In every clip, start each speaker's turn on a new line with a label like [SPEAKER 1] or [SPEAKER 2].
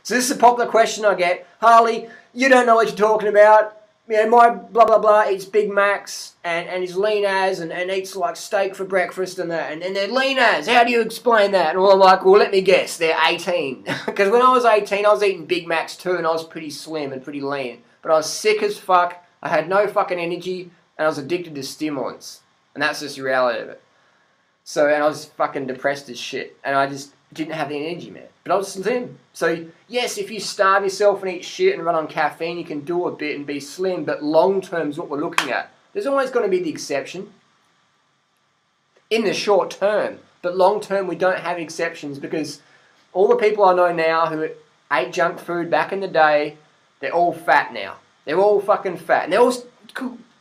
[SPEAKER 1] So this is a popular question I get. Harley, you don't know what you're talking about. You know, my blah blah blah eats Big Macs and is lean as and eats like steak for breakfast and that. And they're lean as. How do you explain that? And I'm like, well, let me guess. They're 18. Because when I was 18, I was eating Big Macs too and I was pretty slim and pretty lean. But I was sick as fuck. I had no fucking energy and I was addicted to stimulants. And that's just the reality of it. So, and I was fucking depressed as shit. And I just didn't have the energy, man. But I was slim. So, yes, if you starve yourself and eat shit and run on caffeine, you can do a bit and be slim. But long term is what we're looking at. There's always going to be the exception. In the short term. But long term, we don't have exceptions. Because all the people I know now who ate junk food back in the day, they're all fat now. They're all fucking fat. And they're all...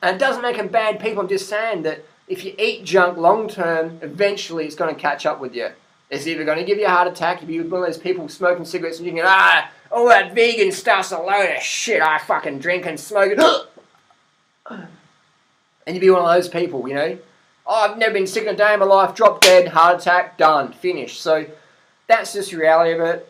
[SPEAKER 1] And it doesn't make them bad people. I'm just saying that if you eat junk long term, eventually it's going to catch up with you. It's either going to give you a heart attack if you're one of those people smoking cigarettes and you can, all that vegan stuff's a load of shit. I fucking drink and smoke it. And you'd be one of those people, you know. Oh, I've never been sick in a day in my life. Drop dead, heart attack, done, finished. So that's just the reality of it.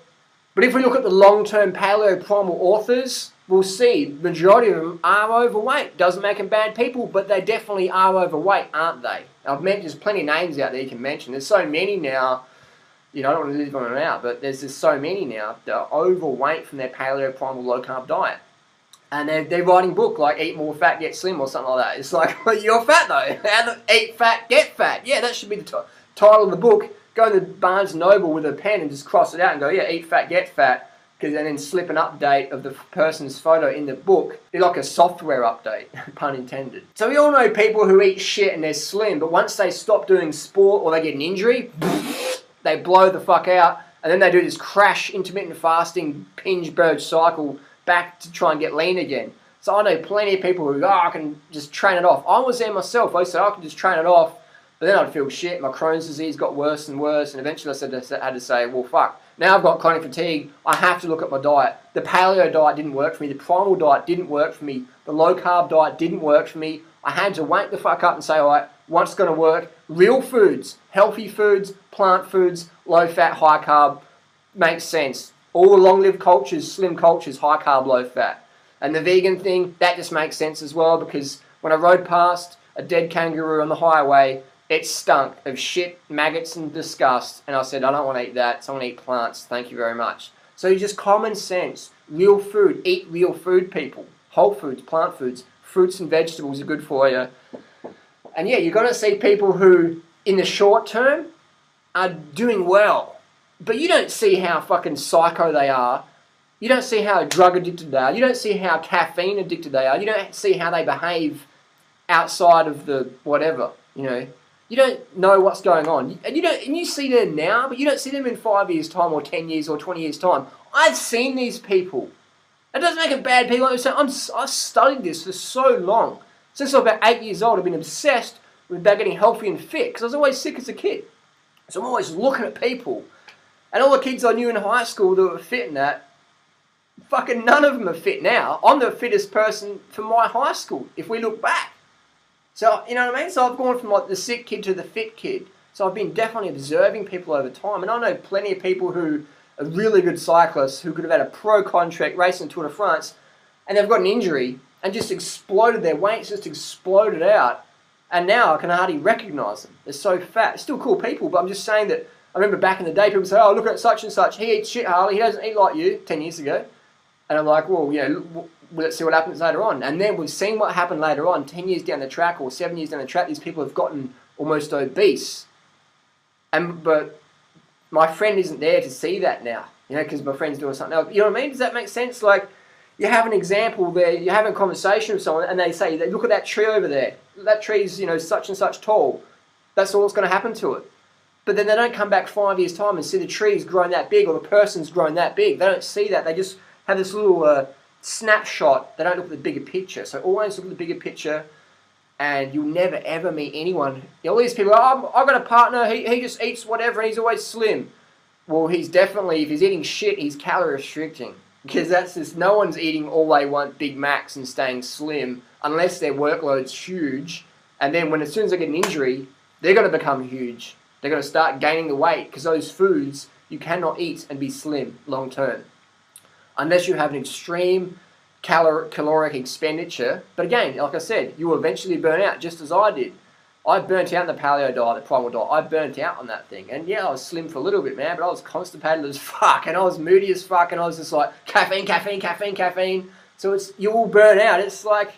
[SPEAKER 1] But if we look at the long-term paleo-primal authors, we'll see the majority of them are overweight. Doesn't make them bad people, but they definitely are overweight, aren't they? I've mentioned there's plenty of names out there you can mention. There's so many now. You know, I don't want to leave them out, but there's just so many now that are overweight from their paleo primal low carb diet. And they're writing book like Eat More Fat, Get Slim or something like that. It's like, well, you're fat though. How to eat fat, get fat. Yeah, that should be the title of the book. Go to Barnes & Noble with a pen and just cross it out and go, yeah, eat fat, get fat. And then slip an update of the person's photo in the book. Be like a software update, pun intended. So we all know people who eat shit and they're slim, but once they stop doing sport or they get an injury, they blow the fuck out, and then they do this crash, intermittent fasting, binge purge cycle back to try and get lean again. So I know plenty of people who go, I can just train it off. I was there myself. I said, I can just train it off, but then I'd feel shit. My Crohn's disease got worse and worse, and eventually I had to say, well, fuck. Now I've got chronic fatigue. I have to look at my diet. The paleo diet didn't work for me. The primal diet didn't work for me. The low carb diet didn't work for me. I had to wake the fuck up and say, all right, what's going to work? Real foods, healthy foods, plant foods, low fat, high carb, makes sense. All the long-lived cultures, slim cultures, high carb, low fat. And the vegan thing, that just makes sense as well, because when I rode past a dead kangaroo on the highway, it stunk of shit, maggots and disgust. And I said, I don't want to eat that, so I want to eat plants. Thank you very much. So just common sense, real food, eat real food, people. Whole foods, plant foods, fruits and vegetables are good for you. And yeah, you're going to see people who, in the short term, are doing well. But you don't see how fucking psycho they are. You don't see how drug addicted they are. You don't see how caffeine addicted they are. You don't see how they behave outside of the whatever, you know. You don't know what's going on. And you see them now, but you don't see them in 5 years' time or 10 years or 20 years' time. I've seen these people. It doesn't make them bad people. I've studied this for so long. Since I was about 8 years old, I've been obsessed with getting healthy and fit, because I was always sick as a kid. So I'm always looking at people. And all the kids I knew in high school that were fit and that, fucking none of them are fit now. I'm the fittest person from my high school, if we look back. So, you know what I mean? So I've gone from like the sick kid to the fit kid. So I've been definitely observing people over time. And I know plenty of people who are really good cyclists who could have had a pro contract racing Tour de France, and they've got an injury and just exploded, their weights just exploded out. And now I can hardly recognise them. They're so fat. They're still cool people, but I'm just saying that I remember back in the day, people say, oh, look at such and such. He eats shit, Harley. He doesn't eat like you, 10 years ago. And I'm like, well, you know, let's see what happens later on. And then we've seen what happened later on, 10 years down the track or 7 years down the track, these people have gotten almost obese. But my friend isn't there to see that now, you know, because my friend's doing something else. You know what I mean? Does that make sense? Like, you have an example there, you're having a conversation with someone, and they say, look at that tree over there. That tree's, you know, such and such tall. That's all that's going to happen to it. But then they don't come back 5 years' time and see the tree's grown that big or the person's grown that big. They don't see that. They just have this little snapshot. They don't look at the bigger picture. So always look at the bigger picture, and you'll never ever meet anyone. All these people, oh, I've got a partner, he just eats whatever and he's always slim. Well, he's definitely, if he's eating shit, he's calorie restricting. Because that's just, no one's eating all they want Big Macs and staying slim unless their workload's huge. And then as soon as they get an injury, they're going to become huge. They're going to start gaining the weight because those foods you cannot eat and be slim long term. unless you have an extreme caloric expenditure. But again, like I said, you will eventually burn out, just as I did. I burnt out in the paleo diet, the primal diet. I burnt out on that thing. And yeah, I was slim for a little bit, man, but I was constipated as fuck, and I was moody as fuck, and I was just like, caffeine. So you will burn out. It's like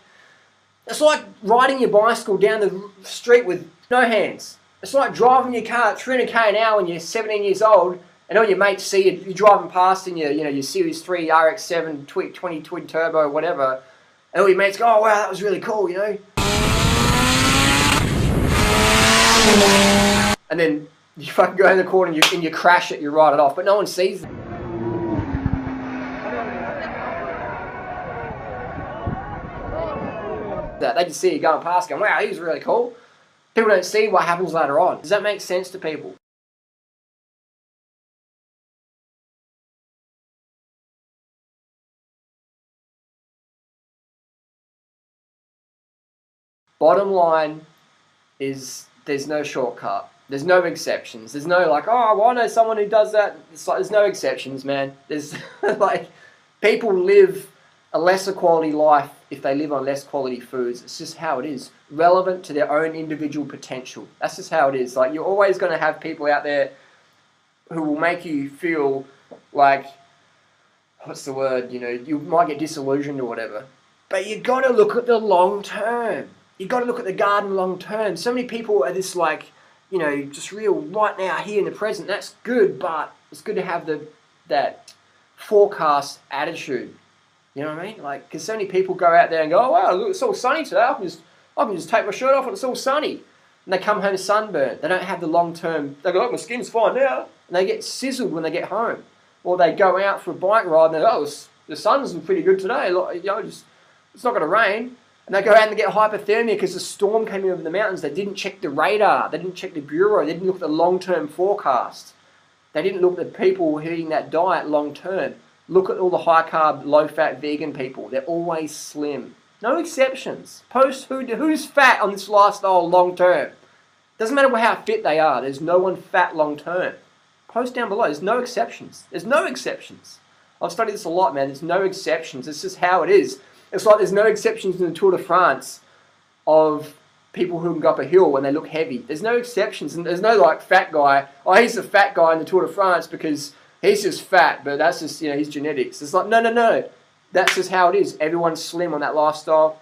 [SPEAKER 1] riding your bicycle down the street with no hands. It's like driving your car at 300k an hour when you're 17 years old, and all your mates see you driving past in your Series 3 RX-7 20 twin turbo, whatever, and all your mates go, oh wow, that was really cool, you know. And then you fucking go in the corner and you crash it, you ride it off, but no one sees it. They just see you going past going, wow, he was really cool. People don't see what happens later on. Does that make sense to people? Bottom line is there's no shortcut. There's no exceptions. There's no like, oh, well, I know someone who does that. It's like, there's no exceptions, man. There's like, people live a lesser quality life if they live on less quality foods. It's just how it is. Relevant to their own individual potential. That's just how it is. Like, you're always going to have people out there who will make you feel like, what's the word? You know, you might get disillusioned or whatever. But you got to look at the long term. You got to look at the garden long term. So many people are this like, you know, just real right now, here in the present. That's good, but it's good to have that forecast attitude. You know what I mean? Like, because so many people go out there and go, oh wow, look, it's all sunny today. I can just take my shirt off and it's all sunny. And they come home sunburned. They don't have the long term. They go, oh, my skin's fine now. And they get sizzled when they get home. Or they go out for a bike ride and they go, oh, the sun's pretty good today. You know, it's not going to rain. And they go out and they get hypothermia because the storm came in over the mountains. They didn't check the radar. They didn't check the bureau. They didn't look at the long-term forecast. They didn't look at the people eating that diet long-term. Look at all the high-carb, low-fat vegan people. They're always slim. No exceptions. Post who's fat on this lifestyle long-term. Doesn't matter how fit they are. There's no one fat long-term. Post down below. There's no exceptions. There's no exceptions. I've studied this a lot, man. There's no exceptions. It's just how it is. It's like there's no exceptions in the Tour de France of people who can go up a hill when they look heavy. There's no exceptions. And there's no like fat guy. Oh, he's the fat guy in the Tour de France because he's just fat, but that's just, you know, his genetics. It's like, no. That's just how it is. Everyone's slim on that lifestyle.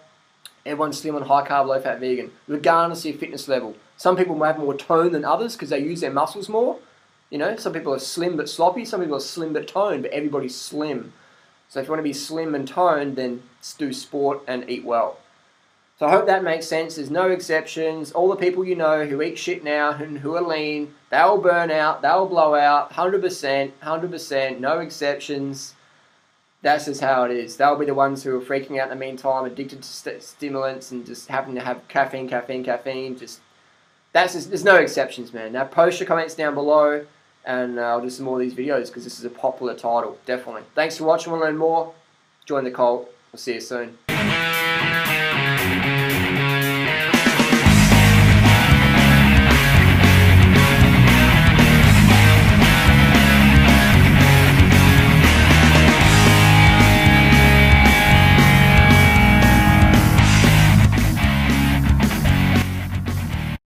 [SPEAKER 1] Everyone's slim on high carb, low fat vegan, regardless of your fitness level. Some people might have more tone than others because they use their muscles more. You know, some people are slim but sloppy. Some people are slim but toned, but everybody's slim. So if you want to be slim and toned, then do sport and eat well. So I hope that makes sense. There's no exceptions. All the people you know who eat shit now and who are lean, they'll burn out, they'll blow out, 100%, no exceptions. That's just how it is. They'll be the ones who are freaking out in the meantime, addicted to stimulants and just having to have caffeine. Just there's no exceptions, man. Now post your comments down below. And I'll do some more of these videos because this is a popular title, definitely. Thanks for watching. Want to learn more? Join the cult. We'll see you soon.